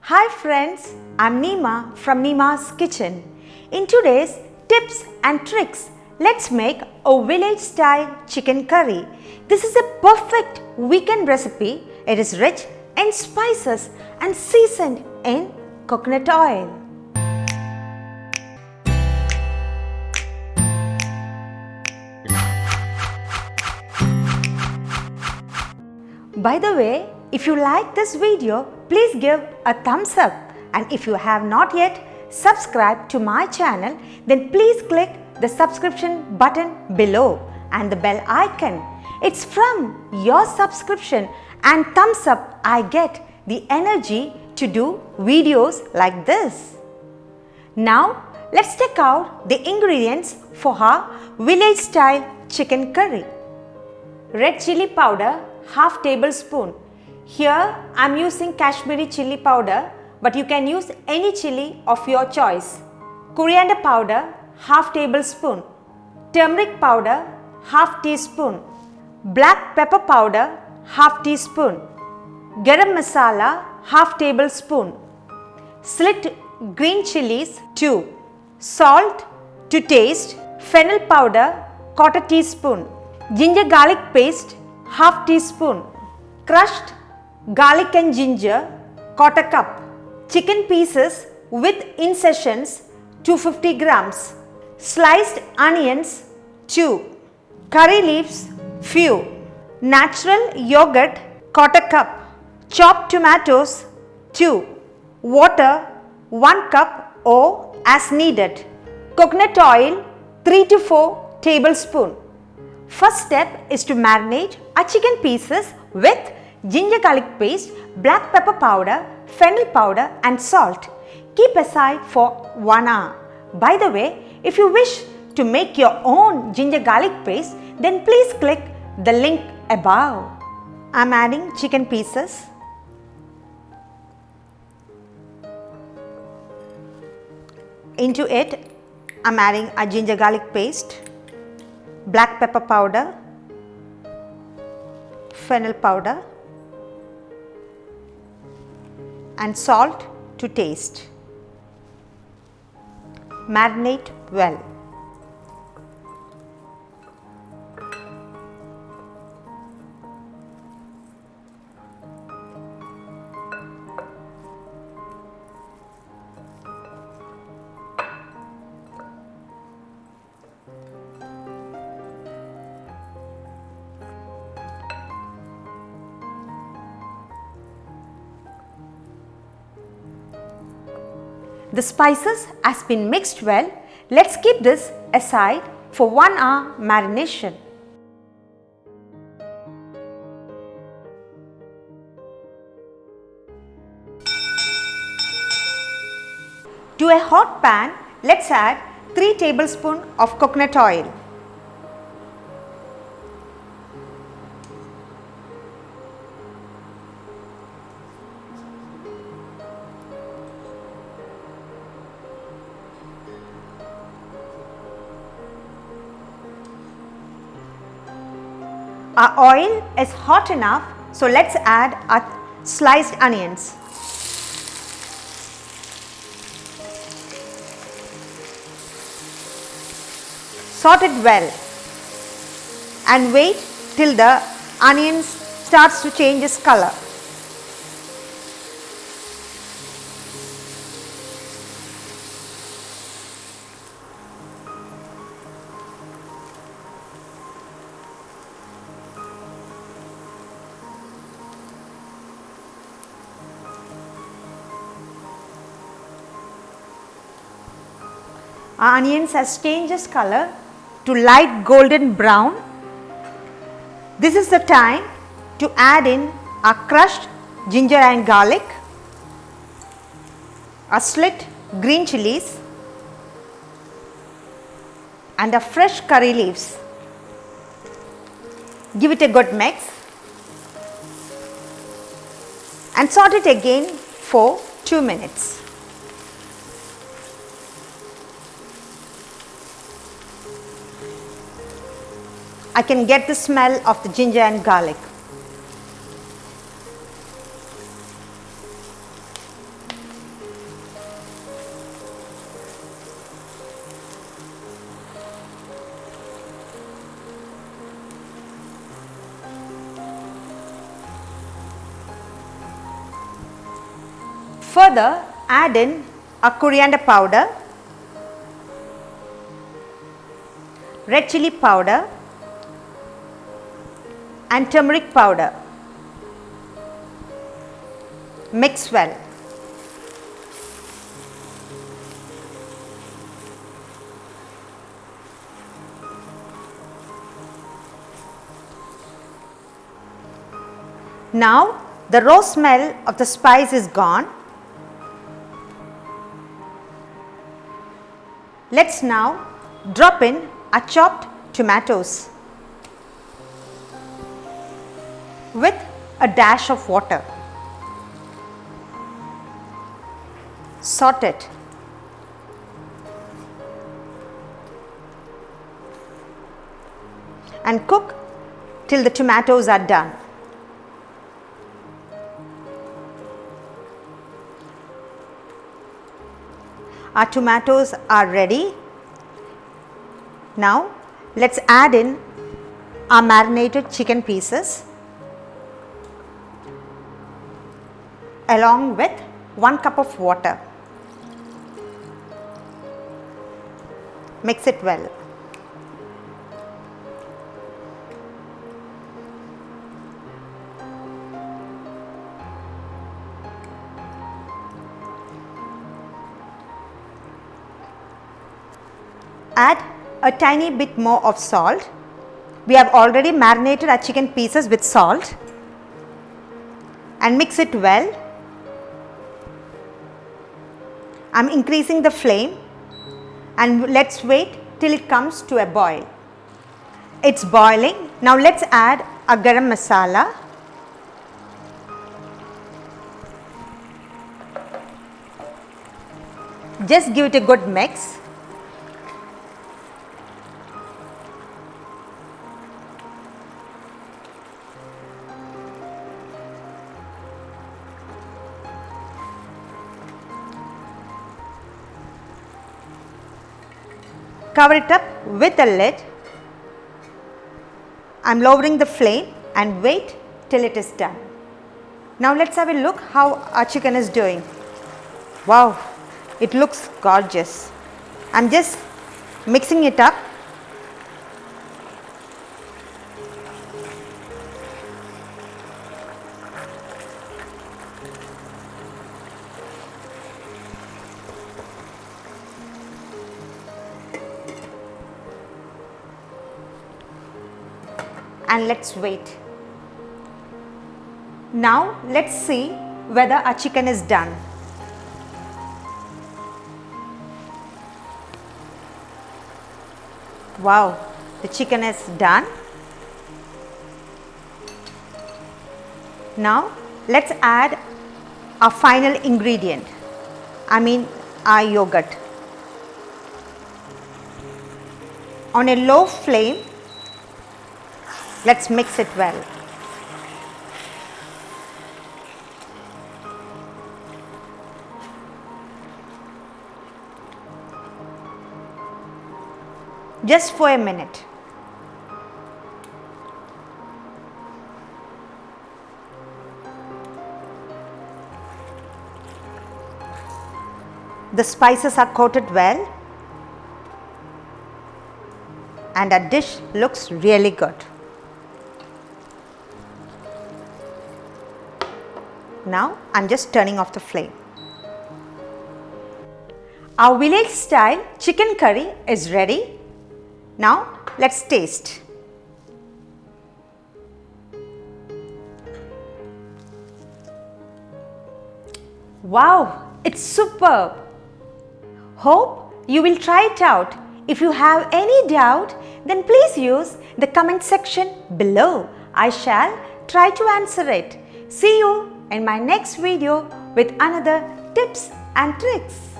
Hi friends, I'm Neema from Neema's Kitchen. In today's tips and tricks, let's make a village style chicken curry. This is a perfect weekend recipe. It is rich in spices and seasoned in coconut oil. By the way, if you like this video, please give a thumbs up, and if you have not yet subscribed to my channel, then please click the subscription button below and the bell icon. It's from your subscription and thumbs up I get the energy to do videos like this. Now let's check out the ingredients for our village style chicken curry. Red chili powder, half tablespoon. Here I am using Kashmiri chili powder, but you can use any chili of your choice. Coriander powder, half tablespoon. Turmeric powder, half teaspoon. Black pepper powder, half teaspoon. Garam masala, half tablespoon. Slit green chilies, 2. Salt to taste. Fennel powder, quarter teaspoon. Ginger garlic paste, half teaspoon. Crushed garlic and ginger, quarter cup. Chicken pieces with incisions, 250 grams. Sliced onions, 2. Curry leaves, few. Natural yogurt, quarter cup. Chopped tomatoes, 2. Water, 1 cup or as needed. Coconut oil, 3 to 4 tablespoons. First step is to marinate our chicken pieces with ginger garlic paste, black pepper powder, fennel powder and salt. Keep aside for 1 hour. By the way, if you wish to make your own ginger garlic paste, then please click the link above. I am adding chicken pieces. Into it, I am adding a ginger garlic paste, black pepper powder, fennel powder and salt to taste. Marinate well. The spices has been mixed well. Let's keep this aside for 1 hour marination. To a hot pan, let's add 3 tablespoons of coconut oil. Our oil is hot enough, so let's add our sliced onions. Sort it well and wait till the onions starts to change its color. Our onions has changed its color to light golden brown. This is the time to add in our crushed ginger and garlic, our slit green chilies and our fresh curry leaves. Give it a good mix and saute it again for 2 minutes. I can get the smell of the ginger and garlic. Further, add in a coriander powder, red chili powder and turmeric powder. Mix well. Now the raw smell of the spice is gone. Let's now drop in our chopped tomatoes with a dash of water. Saute it. And cook till the tomatoes are done. Our tomatoes are ready. Now let's add in our marinated chicken pieces along with 1 cup of water. Mix it well. Add a tiny bit more of salt. We have already marinated our chicken pieces with salt and mix it well. I am increasing the flame and let's wait till it comes to a boil. It's boiling. Now let's add a garam masala. Just give it a good mix. Cover it up with a lid. I am lowering the flame and wait till it is done. Now let's have a look how our chicken is doing. Wow, it looks gorgeous. I am just mixing it up. And let's wait. Now let's see whether our chicken is done. Wow, the chicken is done. Now let's add our final ingredient, our yogurt. On a low flame, let's mix it well. Just for a minute. The spices are coated well and our dish looks really good. Now I'm just turning off the flame. Our village style chicken curry is ready. Now let's taste. Wow, it's superb. Hope you will try it out. If you have any doubt, then please use the comment section below. I shall try to answer it. See you in my next video with another tips and tricks.